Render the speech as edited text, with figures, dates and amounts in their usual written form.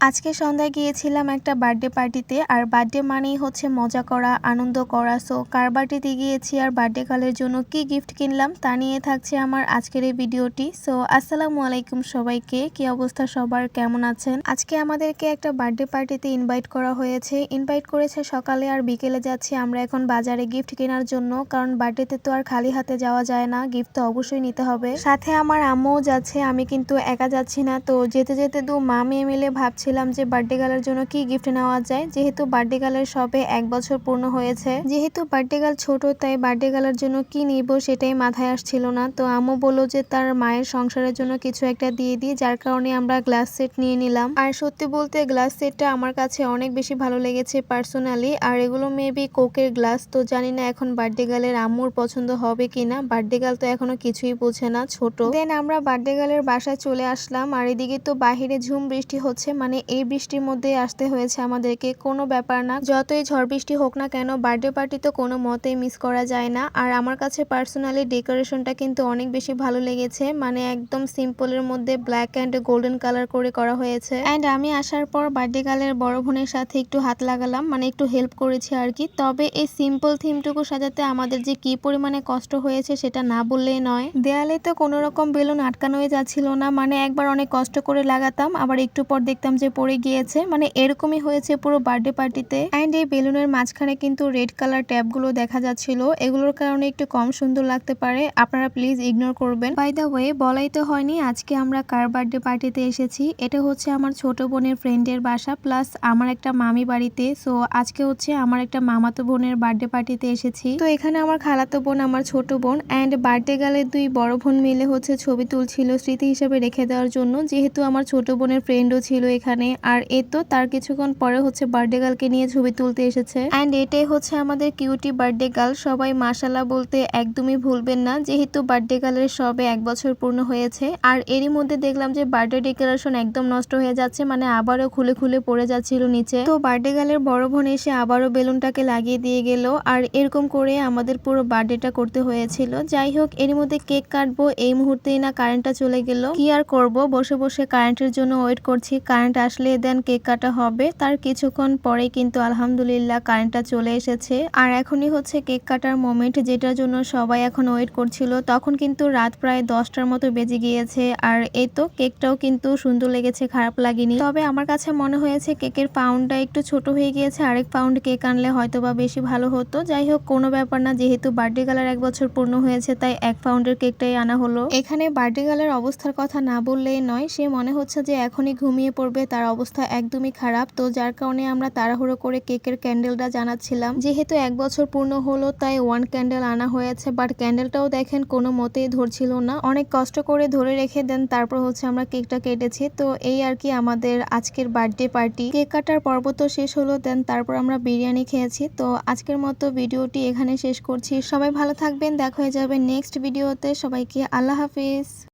আজকে সন্ধ্যায় গিয়েছিলাম একটা বার্থডে পার্টিতে। আর বার্থডে মানেই হচ্ছে মজা করা, আনন্দ করা। সো কার বার্থডেতে গিয়েছি আর বার্থডে গার্লের জন্য কি গিফট কিনলাম তা নিয়ে থাকছে আমার আজকের এই ভিডিওটি। সো আসসালামু আলাইকুম সবাইকে, কি অবস্থা সবার, কেমন আছেন? আজকে আমাদেরকে একটা বার্থডে পার্টিতে ইনভাইট করা হয়েছে। ইনভাইট করেছে সকালে আর বিকেলে যাচ্ছি আমরা এখন বাজারে গিফট কেনার জন্য, কারণ বার্থডেতে তো আর খালি হাতে যাওয়া যায় না, গিফট তো অবশ্যই নিতে হবে। সাথে আমার আম্মুও যাচ্ছে, আমি কিন্তু একা যাচ্ছি না। তো যেতে যেতে মা মেয়ে মিলে ভাবছি যে বার্থডে গার্লের জন্য কি গিফট নেওয়া যায়, যেহেতু বার্থডে গার্লের সবে 1 বছর পূর্ণ হয়েছে। যেহেতু বার্থডে গার্ল ছোট, তাই বার্থডে গার্লের জন্য কি নিব সেটাই মাথায় আসছিল না। তো আম্মু বলল যে তার মায়ের সংসারের জন্য কিছু একটা দিয়ে দিই, যার কারণে আমরা গ্লাস সেট নিয়ে নিলাম। আর সত্যি বলতে গ্লাস সেটটা আমার কাছে অনেক বেশি ভালো লেগেছে পার্সোনালি। আর এগুলো মেবি কোকের গ্লাস, তো জানি না এখন বার্থডে গার্লের আম্মুর পছন্দ হবে কিনা। বার্থডে গার্ল তো এখনো কিছুই বোঝে না, ছোট। দেন আমরা বার্থডে গার্লের বাসায় চলে আসলাম। আর এদিকে তো বাহিরে ঝুম বৃষ্টি হচ্ছে, মানে এই বৃষ্টির মধ্যে আসতে হয়েছে আমাদেরকে, কোনো ব্যাপার না। যতই ঝড় বৃষ্টি হোক না কেন, বার্থডে পার্টি তো কোনো মতেই মিস করা যায় না। আর আমার কাছে পার্সোনালি ডেকোরেশনটা কিন্তু অনেক বেশি ভালো লেগেছে, মানে একদম সিম্পলের মধ্যে ব্ল্যাক অ্যান্ড গোল্ডেন কালার করে করা হয়েছে। অ্যান্ড আমি আসার পর বার্থডে গার্লের বড় বোনের সাথে একটু হাত লাগালাম, মানে একটু হেল্প করেছি আর কি। তবে এই সিম্পল থিমটুকু সাজাতে আমাদের যে কি পরিমাণে কষ্ট হয়েছে সেটা না বললেই নয়। দেয়ালে তো কোনো রকম বেলুন আটকানোই যাচ্ছিল না, মানে একবার অনেক কষ্ট করে লাগাতাম, আবার একটু পর দেখতাম যে পড়ে গিয়েছে, মানে এরকমই হয়েছে পুরো বার্থডে পার্টিতে। এন্ড এই বেলুনের মাঝখানে কিন্তু রেড কালার ট্যাপ গুলো দেখা যাচ্ছিল, এগুলোর কারণে একটু কম সুন্দর লাগতে পারে, আপনারা প্লিজ ইগনোর করবেন। বাই দ্য ওয়ে, বলাই তো হয়নি আজকে আমরা কার বার্থডে পার্টিতে এসেছি। এটা হচ্ছে আমার ছোট বোনের ফ্রেন্ডের বাসা, প্লাস আমার একটা মামি বাড়িতে। সো আজকে হচ্ছে আমার একটা মামাতো বোনের বার্থডে পার্টিতে এসেছি। তো এখানে আমার খালাতো বোন, আমার ছোট বোন এন্ড বার্থডে গার্লের 2 বড় বোন মিলে হচ্ছে ছবি তুলছিল স্মৃতি হিসেবে রেখে দেওয়ার জন্য, যেহেতু আমার ছোট বোনের ফ্রেন্ডও ছিল এখানে। আর তো তার কিছুক্ষণ পরে হচ্ছে বার্থডে গার্লকে নিয়ে ছবি তুলতে এসেছে। এন্ড এটাই হচ্ছে আমাদের কিউটি বার্থডে গার্ল। সবাই মাশাআল্লাহ বলতে একদমই ভুলবেন না, যেহেতু বার্থডে গার্লের সবে 1 বছর পূর্ণ হয়েছে। আর এরই মধ্যে দেখলাম যে বার্থডে ডেকোরেশন একদম নষ্ট হয়ে যাচ্ছে, মানে আবারও খুলে খুলে পড়ে যাচ্ছিল নিচে। তো বার্থডে গার্লের বড় বোন এসে আবারও বেলুনটাকে লাগিয়ে দিয়ে গেল। আর এরকম করে আমাদের পুরো বার্থডেটা করতে হয়েছিল। যাই হোক, এর মধ্যে কেক কাটবো, এই মুহূর্তেই না কারেন্টটা চলে গেল। কি আর করব, বসে বসে কারেন্টের জন্য ওয়েট করছি। কারেন্ট আসলে দেন কেক কাটা হবে। তার কিছুক্ষণ পরে কিন্তু আলহামদুলিল্লাহ কারেন্টটা চলে এসেছে। আর এখনই হচ্ছে কেক কাটার মোমেন্ট, যেটার জন্য সবাই এখন ওয়েট করছিল। তখন কিন্তু রাত প্রায় 10টার মতো বেজে গিয়েছে। আর এই তো কেকটাও কিন্তু সুন্দর লেগেছে, খারাপ লাগেনি। তবে আমার কাছে মনে হয়েছে কেকের পাউন্ডটা একটু ছোট হয়ে গিয়েছে, আরেক পাউন্ড কেক আনলে হয়তো বা বেশি ভালো হতো। যাই হোক, কোনো ব্যাপার না, যেহেতু বার্থডে গার্লের 1 বছর পূর্ণ হয়েছে, তাই 1 পাউন্ডের কেকটাই আনা হলো। এখানে বার্থডে গার্লের অবস্থার কথা না বললেই নয়, সে মনে হচ্ছে যে এখনই ঘুমিয়ে পড়বে, তার অবস্থা একদমই খারাপ। তো যার কারণে আমরা তাড়াহুড়ো করে কেকের ক্যান্ডেলটা জানাচ্ছিলাম। যেহেতু 1 বছর পূর্ণ হলো, তাই 1 ক্যান্ডেল আনা হয়েছে। বাট ক্যান্ডেলটাও দেখেন কোনো মতেই ধরছিল না, অনেক কষ্ট করে ধরে রেখে দেন তারপর হচ্ছে আমরা কেকটা কেটেছি। তো এই আর কি আমাদের আজকের বার্থডে পার্টি। কেক কাটার পর্ব তো শেষ হলো, দেন তারপর আমরা বিরিয়ানি খেয়েছি। তো আজকের মতো ভিডিওটি এখানে শেষ করছি। সবাই ভালো থাকবেন, দেখা হয়ে যাবে নেক্সট ভিডিওতে। সবাইকে আল্লাহ হাফিজ।